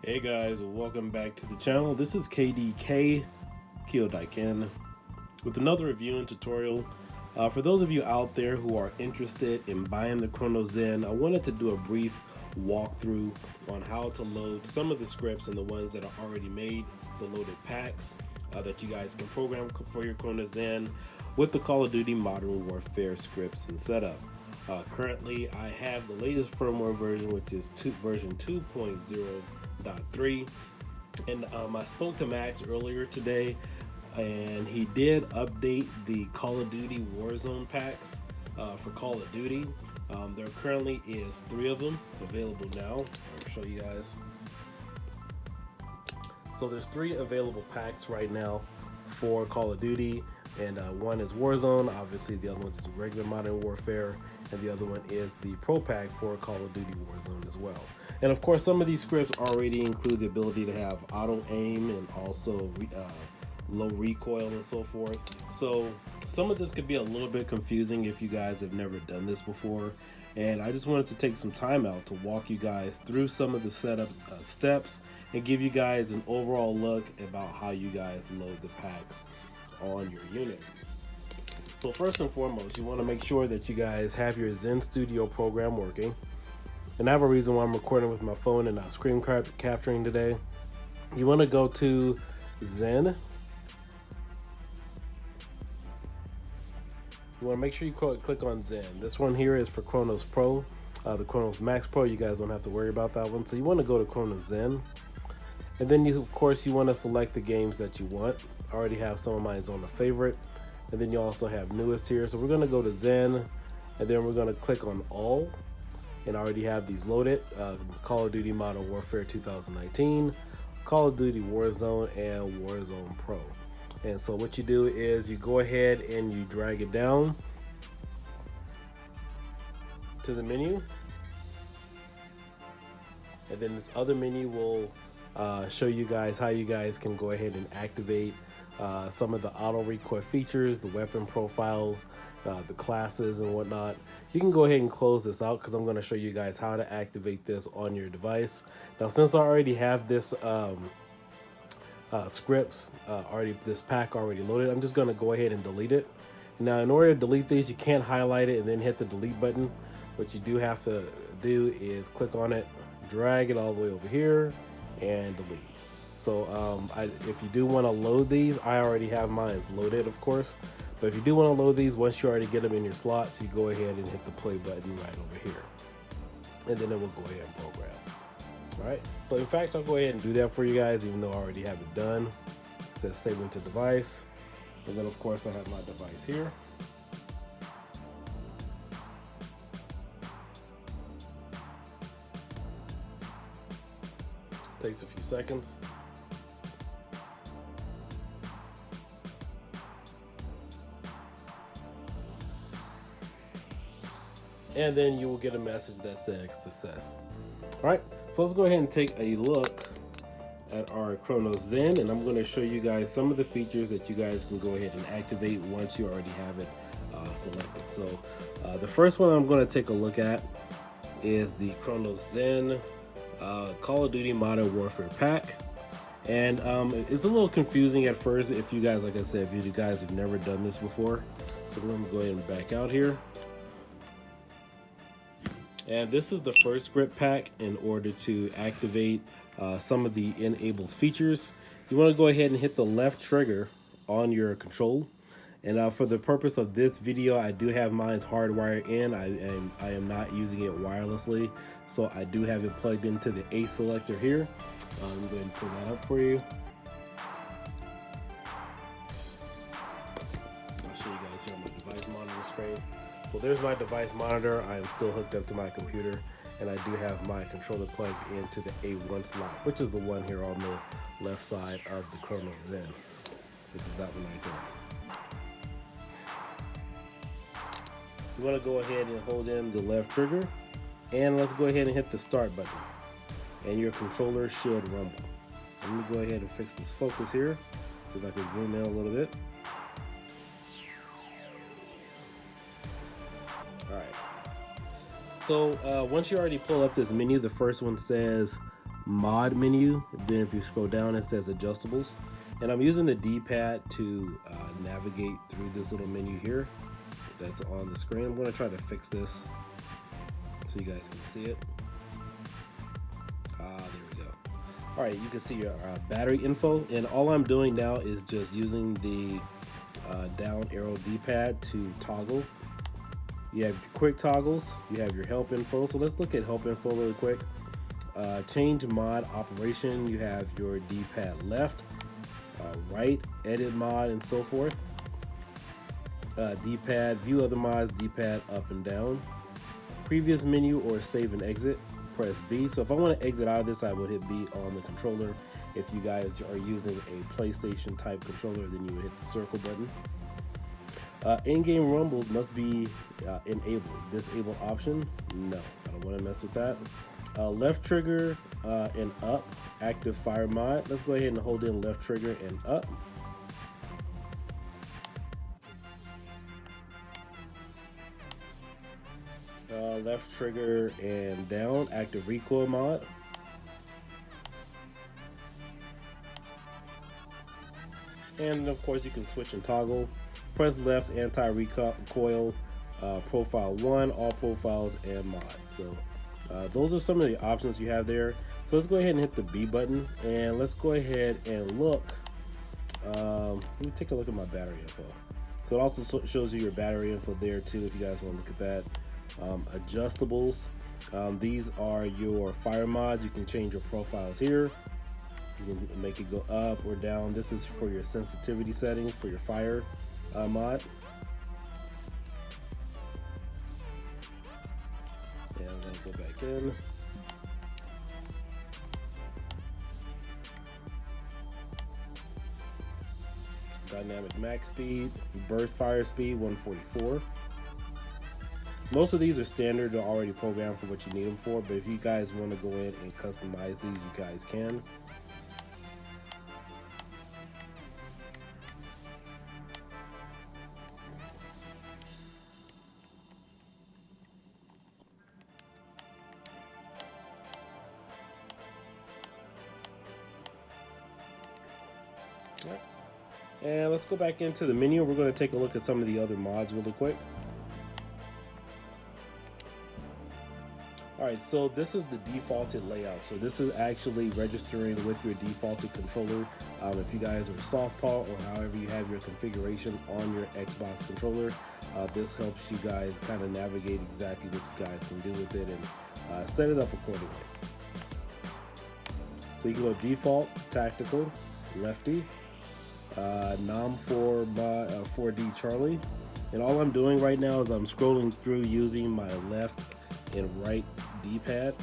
Hey guys, welcome back to the channel. This is KDK, Kiodiekin, with another review and tutorial. For those of you out there who are interested in buying the Cronus Zen, I wanted to do a brief walkthrough on how to load some of the scripts and the ones that are already made, the loaded packs that you guys can program for your Cronus Zen with the Call of Duty Modern Warfare scripts and setup. Currently, I have the latest firmware version, which is version 2.0.3, and I spoke to Max earlier today, and he did update the Call of Duty WarZone packs for Call of Duty. There currently is 3 of them available now. I'll show you guys. So there's 3 available packs right now for Call of Duty, and one is WarZone. Obviously, the other one is regular Modern Warfare, and the other one is the Pro Pack for Call of Duty WarZone as well. And of course, some of these scripts already include the ability to have auto aim and also low recoil and so forth. So some of this could be a little bit confusing if you guys have never done this before. And I just wanted to take some time out to walk you guys through some of the setup steps and give you guys an overall look about how you guys load the packs on your unit. So first and foremost, you want to make sure that you guys have your Zen Studio program working. And I have a reason why I'm recording with my phone and not screen capturing today. You want to go to Zen. You want to make sure you click on Zen. This one here is for Cronus Pro, the Cronusmax Pro. You guys don't have to worry about that one. So you want to go to Cronus Zen. And then of course you want to select the games that you want. I already have some of mine on the favorite. And then you also have newest here. So we're going to go to Zen, and then we're going to click on all. And I already have these loaded. Call of Duty Modern Warfare 2019, Call of Duty WarZone, and WarZone Pro. And so what you do is you go ahead and you drag it down to the menu. And then this other menu will show you guys how you guys can go ahead and activate some of the auto recoil features, the weapon profiles, the classes and whatnot. You can go ahead and close this out because I'm going to show you guys how to activate this on your device. Now, since I already have this scripts, this pack already loaded, I'm just going to go ahead and delete it. Now, in order to delete these, you can't highlight it and then hit the delete button. What you do have to do is click on it, drag it all the way over here, and delete. So if you do want to load these, I already have mine loaded, of course. But if you do want to load these, once you already get them in your slots, you go ahead and hit the play button right over here. And then it will go ahead and program. All right. So in fact, I'll go ahead and do that for you guys, even though I already have it done. It says save into device. And then of course I have my device here. Takes a few seconds. And then you will get a message that says success. All right, so let's go ahead and take a look at our Cronus Zen, and I'm going to show you guys some of the features that you guys can go ahead and activate once you already have it selected. So the first one I'm going to take a look at is the Cronus Zen Call of Duty Modern Warfare pack. And it's a little confusing at first if you guys, like I said, if you guys have never done this before. So we're going to go ahead and back out here. And this is the first script pack in order to activate some of the enabled features. You want to go ahead and hit the left trigger on your control. And for the purpose of this video, I do have mine hardwired in. I am not using it wirelessly. So I do have it plugged into the A selector here. Let me go ahead and pull that up for you. I'll show you guys here on my device monitor screen. So there's my device monitor. I am still hooked up to my computer, and I do have my controller plugged into the A1 slot, which is the one here on the left side of the Cronus Zen, which is that one right there. You want to go ahead and hold in the left trigger, and let's go ahead and hit the start button, and your controller should rumble. Let me go ahead and fix this focus here, see if I can zoom in a little bit. All right. So once you already pull up this menu, the first one says mod menu. Then if you scroll down, it says adjustables. And I'm using the D-pad to navigate through this little menu here that's on the screen. I'm going to try to fix this so you guys can see it. There we go. All right, you can see your battery info, and all I'm doing now is just using the down arrow D-pad to toggle. You have your quick toggles, you have your help info. So let's look at help info really quick. Change mod operation, you have your D-pad left, right, edit mod, and so forth. D-pad, view other mods, D-pad up and down. Previous menu or save and exit, press B. So if I want to exit out of this, I would hit B on the controller. If you guys are using a PlayStation type controller, then you would hit the circle button. In-game rumbles must be enabled. Disable option, no, I don't want to mess with that. Left trigger and up, active fire mod. Let's go ahead and hold in left trigger and up. Left trigger and down, active recoil mod. And of course you can switch and toggle. Press left, anti-recoil, profile 1, all profiles, and mod. So those are some of the options you have there. So let's go ahead and hit the B button, and let's go ahead and look. Let me take a look at my battery info. So it also shows you your battery info there too, if you guys want to look at that. Adjustables, these are your fire mods. You can change your profiles here. You can make it go up or down. This is for your sensitivity settings for your fire mod. And I'm going to go back in. Dynamic max speed, burst fire speed 144. Most of these are standard, they're already programmed for what you need them for, but if you guys want to go in and customize these, you guys can. And let's go back into the menu. We're going to take a look at some of the other mods really quick. Alright, so this is the defaulted layout. So this is actually registering with your defaulted controller. If you guys are soft paw or however you have your configuration on your Xbox controller, this helps you guys kind of navigate exactly what you guys can do with it and set it up accordingly. So you can go default, tactical, lefty, nom 4D Charlie, and all I'm doing right now is I'm scrolling through using my left and right D-pad.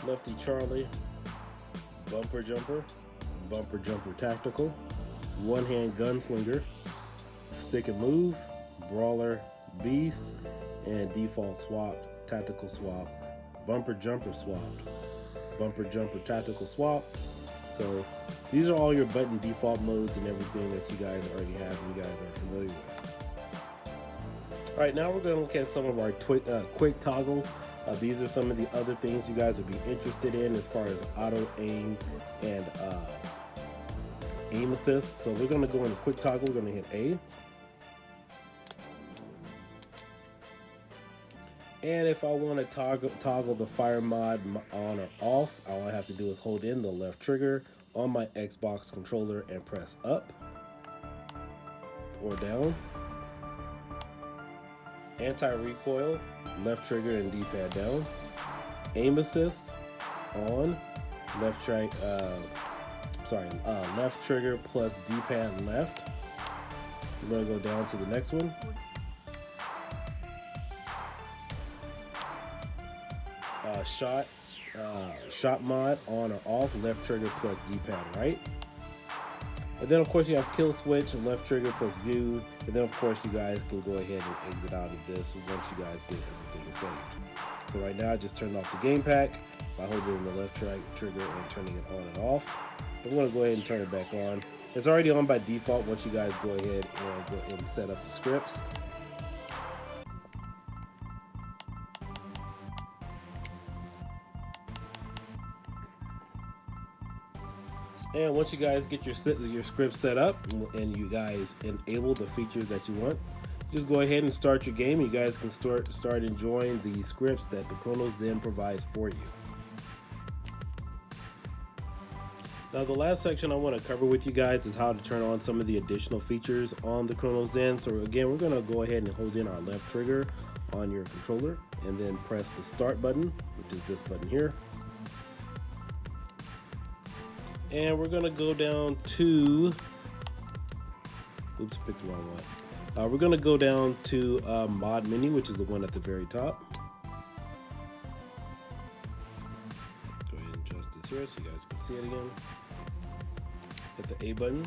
Lefty Charlie, bumper jumper tactical, one hand gunslinger, stick and move, brawler, beast, and default swap, tactical swap, bumper jumper swapped, bumper jumper tactical swap. So these are all your button default modes and everything that you guys already have and you guys are familiar with. All right, now we're going to look at some of our quick toggles. These are some of the other things you guys would be interested in as far as auto aim and aim assist. So we're going to go into quick toggle. We're going to hit A. And if I want to toggle the fire mod on or off, all I have to do is hold in the left trigger on my Xbox controller and press up or down. Anti-recoil, left trigger and D-pad down. Aim assist on, left trigger plus D-pad left. We're gonna go down to the next one. Shot mod on or off, left trigger plus D-pad right. And then of course you have kill switch, left trigger plus view, and then of course you guys can go ahead and exit out of this once you guys get everything saved. So right now I just turned off the game pack by holding the left trigger and turning it on and off. I'm going to go ahead and turn it back on. It's already on by default once you guys go ahead and set up the scripts. And once you guys get your script set up and you guys enable the features that you want, just go ahead and start your game. You guys can start enjoying the scripts that the Cronus Zen provides for you. Now the last section I want to cover with you guys is how to turn on some of the additional features on the Cronus Zen. So again, we're going to go ahead and hold in our left trigger on your controller and then press the start button, which is this button here. And we're gonna go down to, oops, I picked the wrong one. We're gonna go down to mod menu, which is the one at the very top. Go ahead and adjust this here so you guys can see it again. Hit the A button.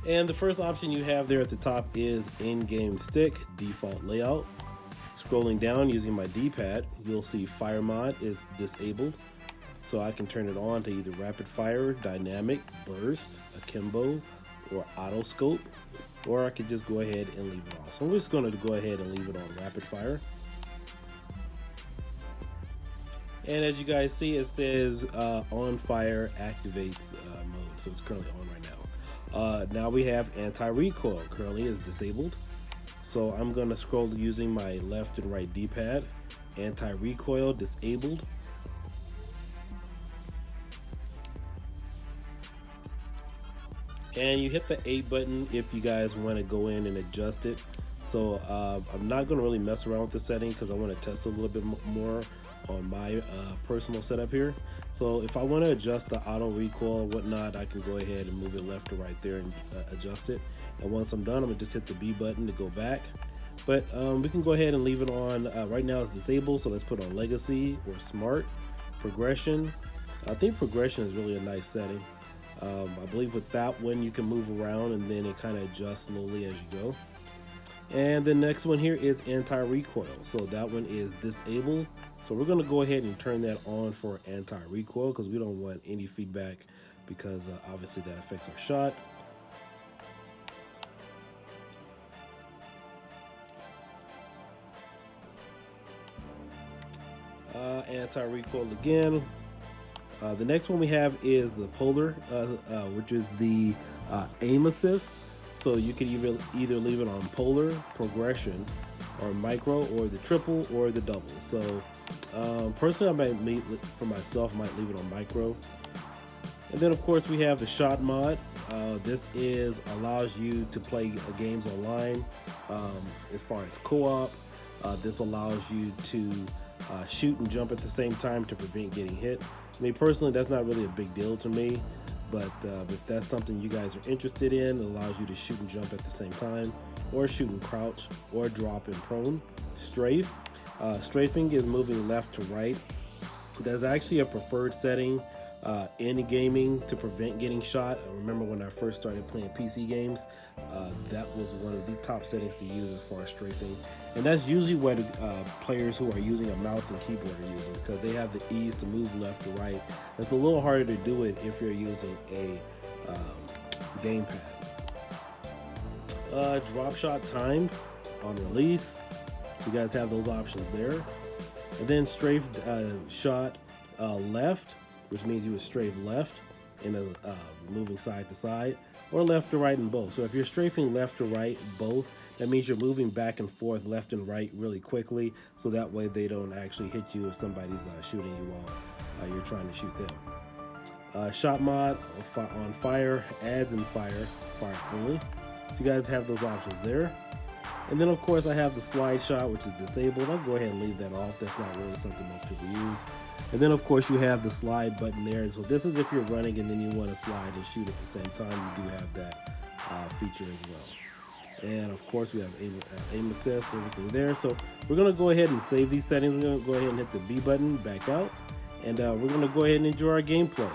And the first option you have there at the top is in-game stick, default layout. Scrolling down using my D-pad, you'll see fire mod is disabled. So I can turn it on to either rapid fire, dynamic, burst, akimbo, or auto scope, or I could just go ahead and leave it off. So I'm just going to go ahead and leave it on rapid fire. And as you guys see, it says on fire activates mode, so it's currently on right now. Now we have anti-recoil, currently is disabled. So I'm going to scroll using my left and right D-pad. Anti-recoil disabled. And you hit the A button if you guys want to go in and adjust it. So I'm not going to really mess around with the setting because I want to test a little bit more on my personal setup here. So if I want to adjust the auto recoil and whatnot, I can go ahead and move it left or right there and adjust it. And once I'm done, I'm gonna just hit the B button to go back. But we can go ahead and leave it on. Right now it's disabled, so let's put on legacy or smart. Progression. I think progression is really a nice setting. I believe with that one you can move around and then it kind of adjusts slowly as you go. And the next one here is anti-recoil. So that one is disabled. So we're going to go ahead and turn that on for anti-recoil because we don't want any feedback because obviously that affects our shot. Anti-recoil again. The next one we have is the polar, which is the aim assist. So you can either leave it on polar, progression, or micro, or the triple, or the double. So personally, for myself, I might leave it on micro. And then of course we have the shot mod. This allows you to play games online as far as co-op. This allows you to shoot and jump at the same time to prevent getting hit. I mean, personally, that's not really a big deal to me. But if that's something you guys are interested in, it allows you to shoot and jump at the same time, or shoot and crouch, or drop and prone. Strafe. Strafing is moving left to right. That's actually a preferred setting in gaming to prevent getting shot. I remember when I first started playing PC games, that was one of the top settings to use as far as strafing. And that's usually what players who are using a mouse and keyboard are using, because they have the ease to move left to right. It's a little harder to do it if you're using a gamepad. Drop shot timed on release. So you guys have those options there. And then strafe shot left, which means you would strafe left in a moving side to side, or left to right in both. So if you're strafing left to right both, that means you're moving back and forth left and right really quickly, so that way they don't actually hit you if somebody's shooting you while you're trying to shoot them. Shot mod on fire, adds and fire only. So you guys have those options there. And then of course I have the slide shot, which is disabled. I'll go ahead and leave that off. That's not really something most people use. And then of course you have the slide button there. So this is if you're running and then you want to slide and shoot at the same time, you do have that feature as well. And of course we have aim assist, everything there. So we're gonna go ahead and save these settings. We're gonna go ahead and hit the B button, back out, and we're gonna go ahead and enjoy our gameplay.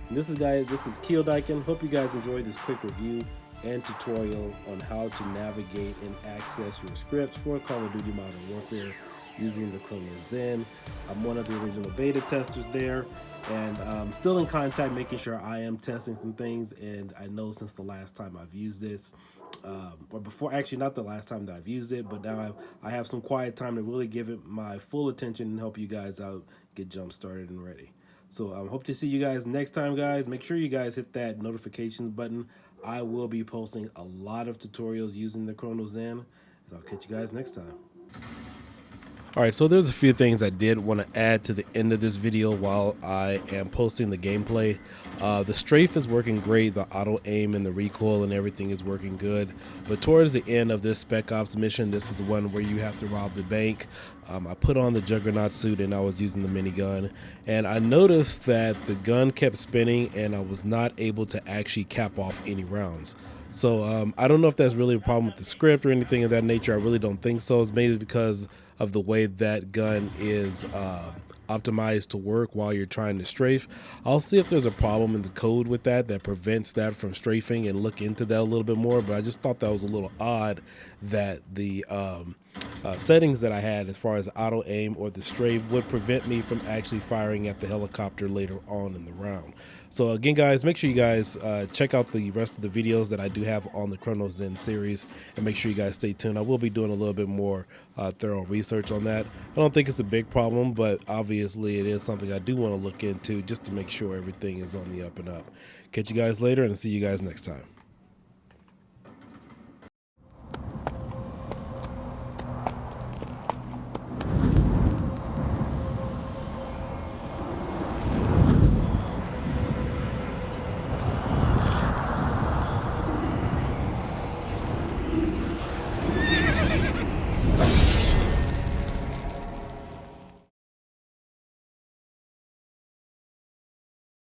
And this is Kiodiekin. Hope you guys enjoyed this quick review and tutorial on how to navigate and access your scripts for Call of Duty Modern Warfare. using the Cronus Zen. I'm one of the original beta testers there, and I'm still in contact making sure I am testing some things. And I know since the last time I've used this, or before, actually not the last time that I've used it, but now I have some quiet time to really give it my full attention and help you guys out, get jump started and ready. So I hope to see you guys next time, guys. Make sure you guys hit that notifications button. I will be posting a lot of tutorials using the Cronus Zen, and I'll catch you guys next time. All right, so there's a few things I did want to add to the end of this video while I am posting the gameplay. The strafe is working great, the auto aim and the recoil and everything is working good. But towards the end of this Spec Ops mission, this is the one where you have to rob the bank. I put on the Juggernaut suit and I was using the minigun, and I noticed that the gun kept spinning and I was not able to actually cap off any rounds. So I don't know if that's really a problem with the script or anything of that nature. I really don't think so. It's maybe because of the way that gun is optimized to work while you're trying to strafe. I'll see if there's a problem in the code with that prevents that from strafing and look into that a little bit more, but I just thought that was a little odd that the settings that I had as far as auto aim or the strafe would prevent me from actually firing at the helicopter later on in the round. So again, guys, make sure you guys check out the rest of the videos that I do have on the Cronus Zen series, and make sure you guys stay tuned. I will be doing a little bit more thorough research on that. I don't think it's a big problem, but obviously it is something I do want to look into just to make sure everything is on the up and up. Catch you guys later, and see you guys next time.